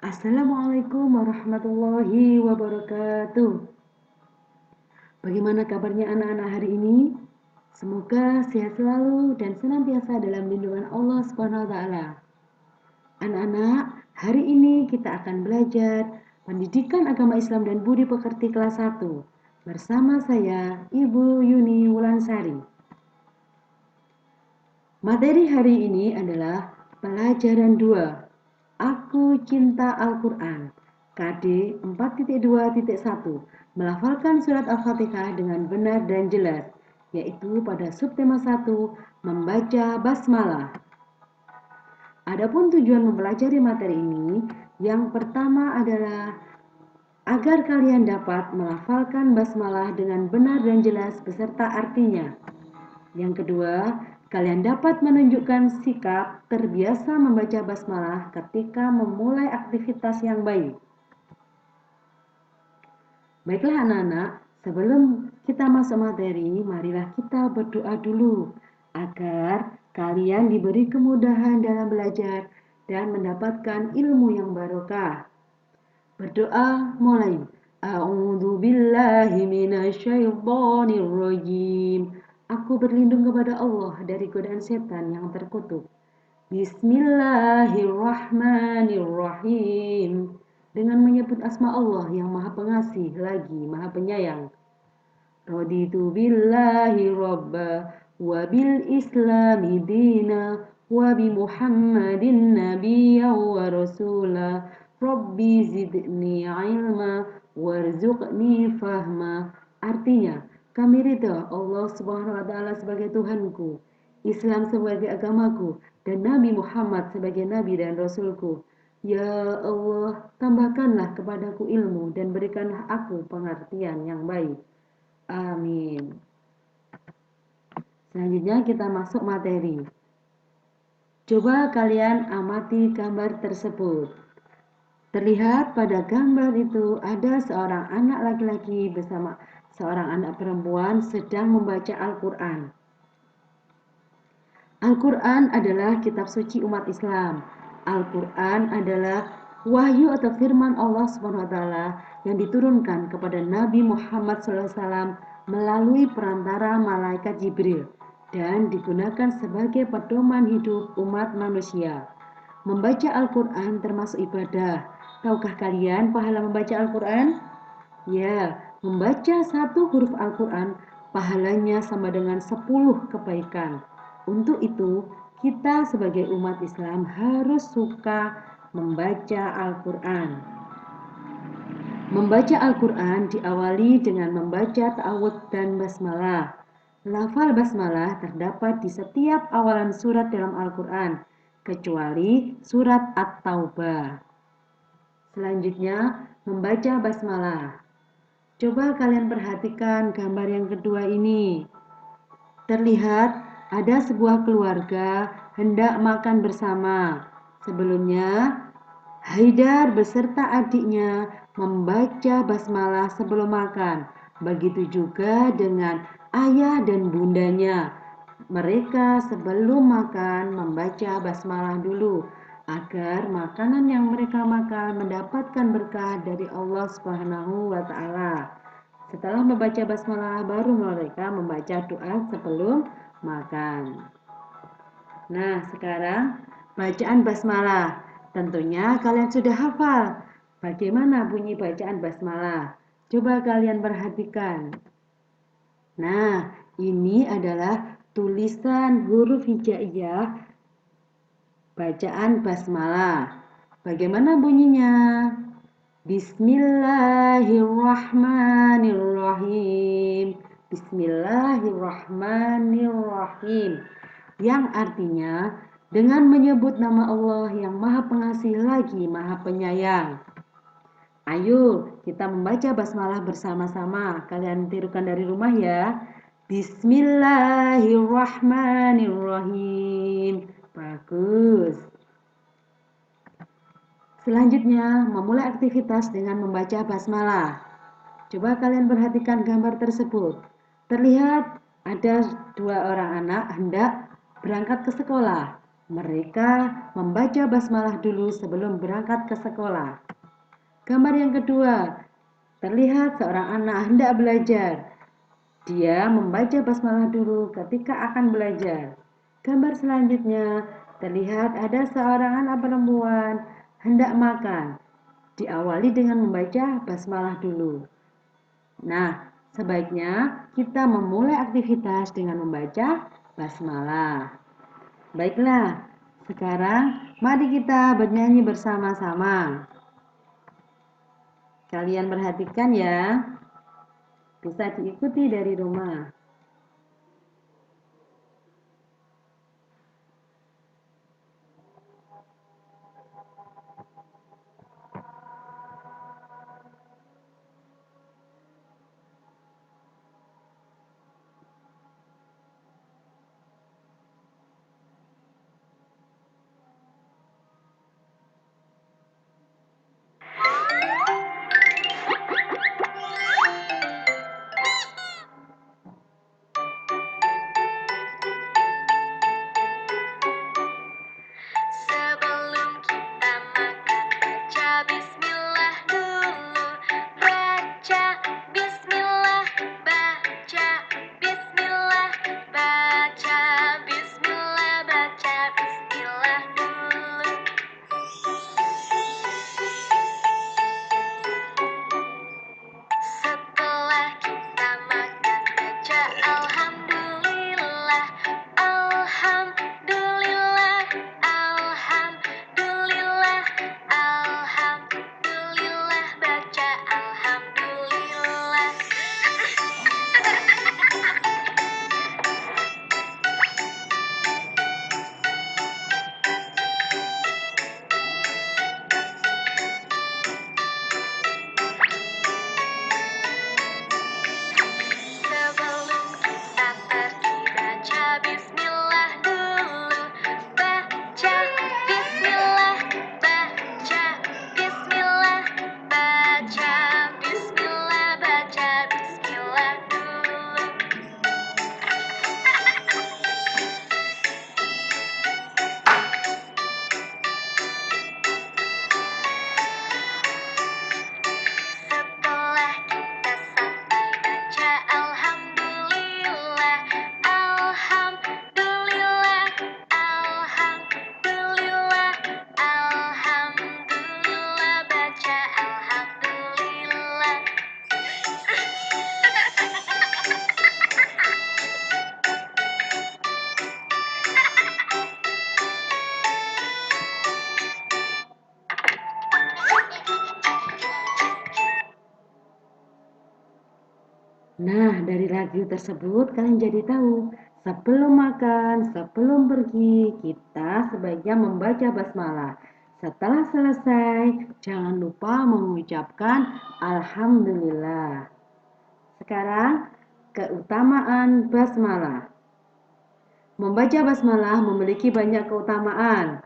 Assalamualaikum warahmatullahi wabarakatuh. Bagaimana kabarnya anak-anak hari ini? Semoga sehat selalu dan senantiasa dalam lindungan Allah Subhanahu wa taala. Anak-anak, hari ini kita akan belajar Pendidikan Agama Islam dan Budi Pekerti kelas 1 bersama saya Ibu Yuni Wulansari. Materi hari ini adalah pelajaran 2. Aku Cinta Al-Quran, KD 4.2.1, melafalkan surat Al-Fatihah dengan benar dan jelas, yaitu pada subtema 1, membaca basmalah. Adapun tujuan mempelajari materi ini, yang pertama adalah agar kalian dapat melafalkan basmalah dengan benar dan jelas beserta artinya. Yang kedua, kalian dapat menunjukkan sikap terbiasa membaca basmalah ketika memulai aktivitas yang baik. Baiklah anak-anak, sebelum kita masuk materi, marilah kita berdoa dulu agar kalian diberi kemudahan dalam belajar dan mendapatkan ilmu yang barokah. Berdoa mulai. A'udzu billahi minasyaitonir rajim. Aku berlindung kepada Allah dari godaan setan yang terkutuk. Bismillahirrahmanirrahim. Dengan menyebut asma Allah yang Maha Pengasih lagi Maha Penyayang. Raditu billahi rabba wa bil islami dina wa bi Muhammadin nabiyya wa rasula. Rabbi zidni ilma warzuqni fahma. Artinya, kami ridha Allah Subhanahu wa taala sebagai Tuhanku, Islam sebagai agamaku, dan Nabi Muhammad sebagai nabi dan rasulku. Ya Allah, tambahkanlah kepadaku ilmu dan berikanlah aku pengertian yang baik. Amin. Selanjutnya kita masuk materi. Coba kalian amati gambar tersebut. Terlihat pada gambar itu ada seorang anak laki-laki bersama seorang anak perempuan sedang membaca Al-Quran. Al-Quran adalah kitab suci umat Islam. Al-Quran adalah wahyu atau firman Allah SWT yang diturunkan kepada Nabi Muhammad SAW melalui perantara malaikat Jibril dan digunakan sebagai pedoman hidup umat manusia. Membaca Al-Quran termasuk ibadah. Tahukah kalian pahala membaca Al-Quran? Ya, membaca satu huruf Al-Quran pahalanya sama dengan 10 kebaikan. Untuk itu, kita sebagai umat Islam harus suka membaca Al-Quran. Membaca Al-Quran diawali dengan membaca ta'awudz dan basmalah. Lafal basmalah terdapat di setiap awalan surat dalam Al-Quran, kecuali surat At-Taubah. Selanjutnya, membaca basmalah. Coba kalian perhatikan gambar yang kedua ini. Terlihat ada sebuah keluarga hendak makan bersama. Sebelumnya, Haidar beserta adiknya membaca basmalah sebelum makan. Begitu juga dengan ayah dan bundanya. Mereka sebelum makan membaca basmalah dulu agar makanan yang mereka makan mendapatkan berkah dari Allah Subhanahu wa taala. Setelah membaca basmalah baru mereka membaca doa sebelum makan. Nah, sekarang bacaan basmalah. Tentunya kalian sudah hafal. Bagaimana bunyi bacaan basmalah? Coba kalian perhatikan. Nah, ini adalah tulisan huruf hijaiyah bacaan basmalah. Bagaimana bunyinya? Bismillahirrahmanirrahim. Bismillahirrahmanirrahim. Yang artinya dengan menyebut nama Allah yang Maha Pengasih lagi Maha Penyayang. Ayo kita membaca basmalah bersama-sama. Kalian tirukan dari rumah ya. Bismillahirrahmanirrahim. Bagus. Selanjutnya, memulai aktivitas dengan membaca basmalah. Coba kalian perhatikan gambar tersebut. Terlihat ada dua orang anak hendak berangkat ke sekolah. Mereka membaca basmalah dulu sebelum berangkat ke sekolah. Gambar yang kedua, terlihat seorang anak hendak belajar. Dia membaca basmalah dulu ketika akan belajar. Gambar selanjutnya, terlihat ada seorang anak perempuan hendak makan. Diawali dengan membaca basmalah dulu. Nah, sebaiknya kita memulai aktivitas dengan membaca basmalah. Baiklah, sekarang mari kita bernyanyi bersama-sama. Kalian perhatikan ya, bisa diikuti dari rumah. Sebelum kita makan, baca bismillah dulu. Baca bismillah, baca bismillah, baca bismillah, baca bismillah dulu. Setelah kita makan, baca alhamdulillah, alhamdulillah, alhamdulillah, alhamdulillah, baca alhamdulillah. Sebelum kita pergi, baca bismillah dulu. Baca bismillah, baca bismillah, baca bismillah, baca bismillah dulu. Setelah kita sampai, baca alhamdulillah, alhamdulillah, alhamdulillah, alhamdulillah, baca alhamdulillah. Nah, dari lagu tersebut kalian jadi tahu, sebelum makan, sebelum pergi, kita sebaiknya membaca basmalah. Setelah selesai, jangan lupa mengucapkan alhamdulillah. Sekarang, keutamaan basmalah. Membaca basmalah memiliki banyak keutamaan.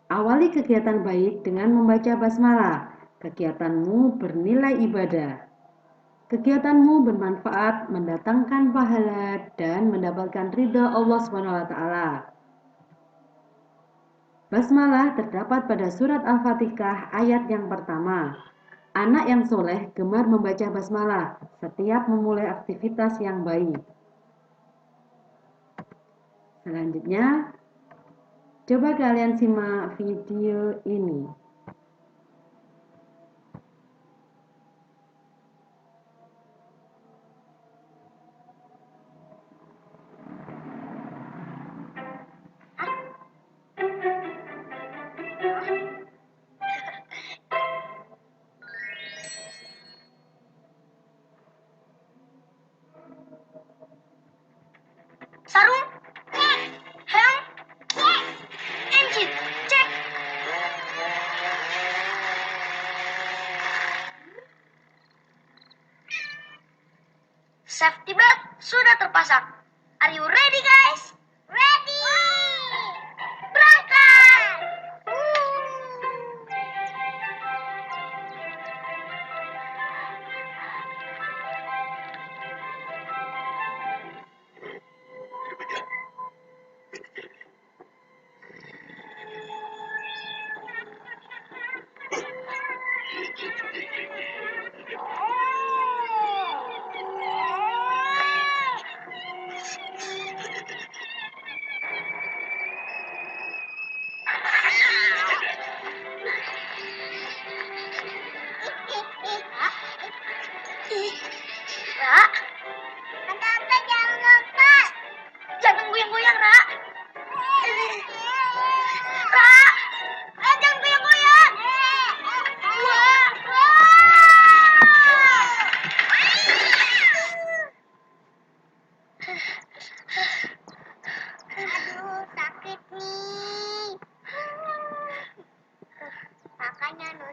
Awali kegiatan baik dengan membaca basmalah. Kegiatanmu bernilai ibadah. Kegiatanmu bermanfaat, mendatangkan pahala, dan mendapatkan ridha Allah SWT. Basmalah terdapat pada surat Al-Fatihah ayat yang pertama. Anak yang soleh gemar membaca basmalah setiap memulai aktivitas yang baik. Selanjutnya, coba kalian simak video ini. Sarung, helm, engine, cek. Safety belt sudah terpasang. Are you ready, guys? Ready! Berangkat!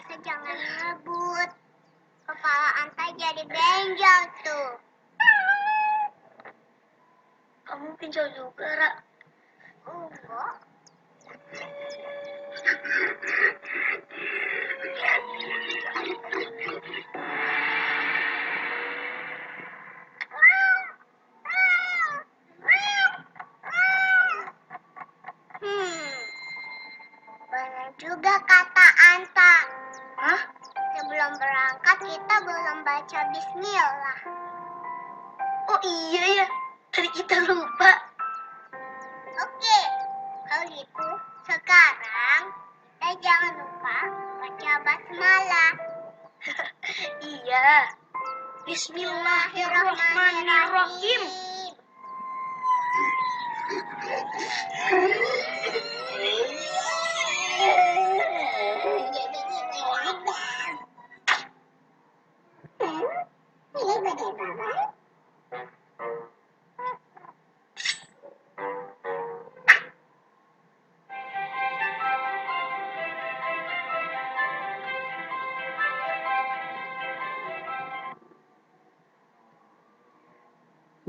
Terusnya jangan ngebut. Kepala Anta jadi benjol tuh. Kamu benjol juga, Ra? Enggak. Benar juga kata Anta. Hah? Sebelum berangkat kita belum baca bismillah. Oh iya ya, tadi kita lupa. Oke, kalau gitu sekarang kita jangan lupa baca basmalah. Iya. Bismillahirrahmanirrahim.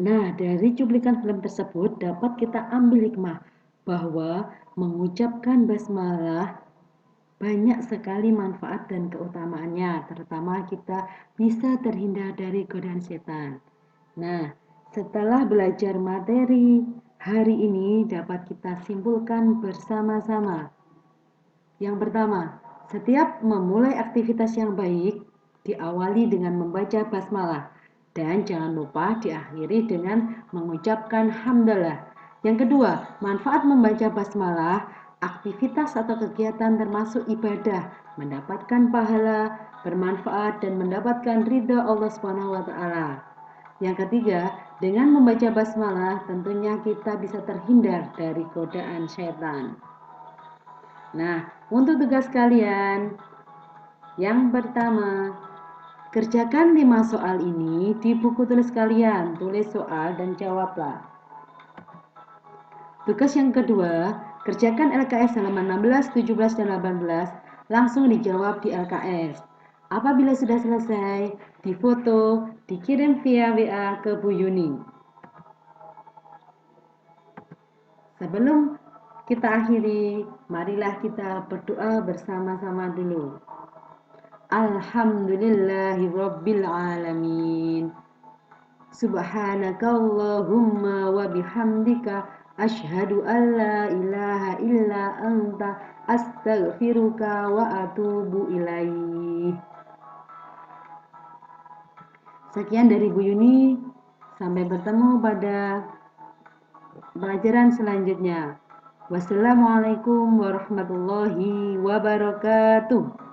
Nah, dari cuplikan film tersebut dapat kita ambil hikmah bahwa mengucapkan basmalah banyak sekali manfaat dan keutamaannya, terutama kita bisa terhindar dari godaan setan. Nah, setelah belajar materi hari ini dapat kita simpulkan bersama-sama. Yang pertama, setiap memulai aktivitas yang baik diawali dengan membaca basmalah dan jangan lupa diakhiri dengan mengucapkan hamdalah. Yang kedua, manfaat membaca basmalah, aktivitas atau kegiatan termasuk ibadah, mendapatkan pahala, bermanfaat dan mendapatkan ridha Allah SWT. Yang ketiga, dengan membaca basmalah tentunya kita bisa terhindar dari godaan setan. Nah, untuk tugas kalian, yang pertama, kerjakan 5 soal ini di buku tulis kalian. Tulis soal dan jawablah. Tugas yang kedua, kerjakan LKS halaman 16, 17, dan 18. Langsung dijawab di LKS. Apabila sudah selesai, difoto, dikirim via WA ke Bu Yuni. Sebelum kita akhiri, marilah kita berdoa bersama-sama dulu. Alhamdulillahirabbil alamin. Subhanakallahumma wa bihamdika asyhadu an la ilaha illa anta astaghfiruka wa atubu ilaih. Sekian dari Bu Yuni. Sampai bertemu pada pelajaran selanjutnya. Wassalamualaikum warahmatullahi wabarakatuh.